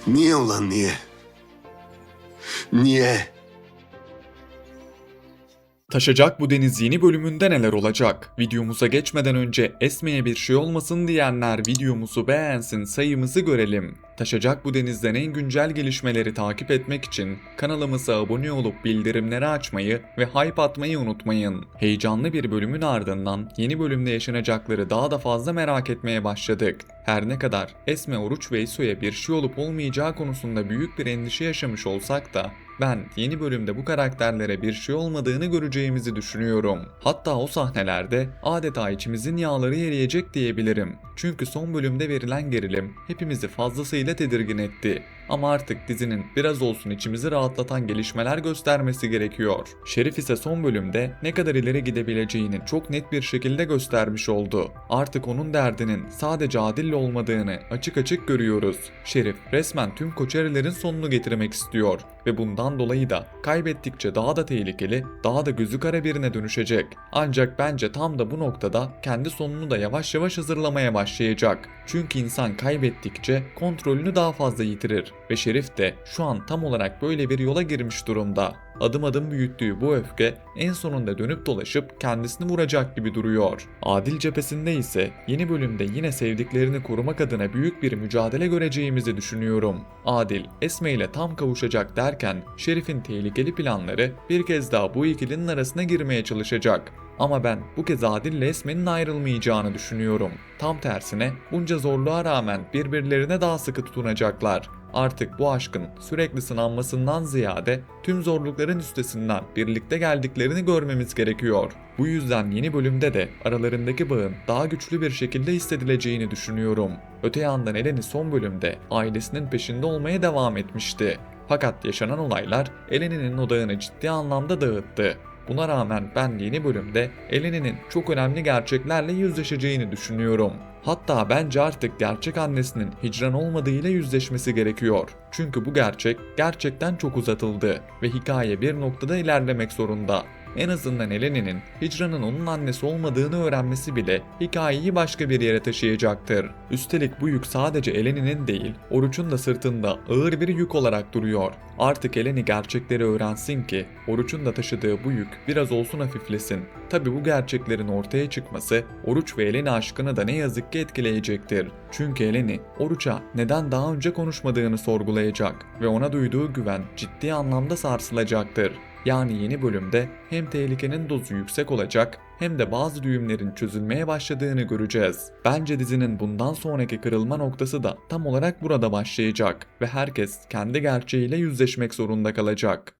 Niye ulan niye? Niye? Taşacak Bu Deniz yeni bölümünde neler olacak? Videomuza geçmeden önce Esme'ye bir şey olmasın diyenler videomuzu beğensin, sayımızı görelim. Taşacak Bu Deniz'den en güncel gelişmeleri takip etmek için kanalımıza abone olup bildirimleri açmayı ve hype atmayı unutmayın. Heyecanlı bir bölümün ardından yeni bölümde yaşanacakları daha da fazla merak etmeye başladık. Her ne kadar Esme, Oruç ve İso'ya bir şey olup olmayacağı konusunda büyük bir endişe yaşamış olsak da ben yeni bölümde bu karakterlere bir şey olmadığını göreceğimizi düşünüyorum. Hatta o sahnelerde adeta içimizin yağları eriyecek diyebilirim. Çünkü son bölümde verilen gerilim hepimizi fazlasıyla tedirgin etti. Ama artık dizinin biraz olsun içimizi rahatlatan gelişmeler göstermesi gerekiyor. Şerif ise son bölümde ne kadar ileri gidebileceğini çok net bir şekilde göstermiş oldu. Artık onun derdinin sadece Adil'le olmadığını açık açık görüyoruz. Şerif resmen tüm Koçerilerin sonunu getirmek istiyor ve bundan dolayı da kaybettikçe daha da tehlikeli, daha da gözü kara birine dönüşecek. Ancak bence tam da bu noktada kendi sonunu da yavaş yavaş hazırlamaya başlayacak. Çünkü insan kaybettikçe kontrolünü daha fazla yitirir ve Şerif de şu an tam olarak böyle bir yola girmiş durumda. Adım adım büyüttüğü bu öfke en sonunda dönüp dolaşıp kendisini vuracak gibi duruyor. Adil cephesinde ise yeni bölümde yine sevdiklerini korumak adına büyük bir mücadele göreceğimizi düşünüyorum. Adil, Esme ile tam kavuşacak derken Şerif'in tehlikeli planları bir kez daha bu ikilinin arasına girmeye çalışacak. Ama ben bu kez Adil ile Esme'nin ayrılmayacağını düşünüyorum. Tam tersine bunca zorluğa rağmen birbirlerine daha sıkı tutunacaklar. Artık bu aşkın sürekli sınanmasından ziyade tüm zorlukların üstesinden birlikte geldiklerini görmemiz gerekiyor. Bu yüzden yeni bölümde de aralarındaki bağın daha güçlü bir şekilde hissedileceğini düşünüyorum. Öte yandan Eleni son bölümde ailesinin peşinde olmaya devam etmişti. Fakat yaşanan olaylar Eleni'nin odağını ciddi anlamda dağıttı. Buna rağmen ben yeni bölümde Eleni'nin çok önemli gerçeklerle yüzleşeceğini düşünüyorum. Hatta bence artık gerçek annesinin Hicran olmadığıyla yüzleşmesi gerekiyor. Çünkü bu gerçek gerçekten çok uzatıldı ve hikaye bir noktada ilerlemek zorunda. En azından Eleni'nin Hicran'ın onun annesi olmadığını öğrenmesi bile hikayeyi başka bir yere taşıyacaktır. Üstelik bu yük sadece Eleni'nin değil, Oruç'un da sırtında ağır bir yük olarak duruyor. Artık Eleni gerçekleri öğrensin ki Oruç'un da taşıdığı bu yük biraz olsun hafiflesin. Tabi bu gerçeklerin ortaya çıkması Oruç ve Eleni aşkını da ne yazık ki etkileyecektir. Çünkü Eleni Oruç'a neden daha önce konuşmadığını sorgulayacak ve ona duyduğu güven ciddi anlamda sarsılacaktır. Yani yeni bölümde hem tehlikenin dozu yüksek olacak hem de bazı düğümlerin çözülmeye başladığını göreceğiz. Bence dizinin bundan sonraki kırılma noktası da tam olarak burada başlayacak ve herkes kendi gerçeğiyle yüzleşmek zorunda kalacak.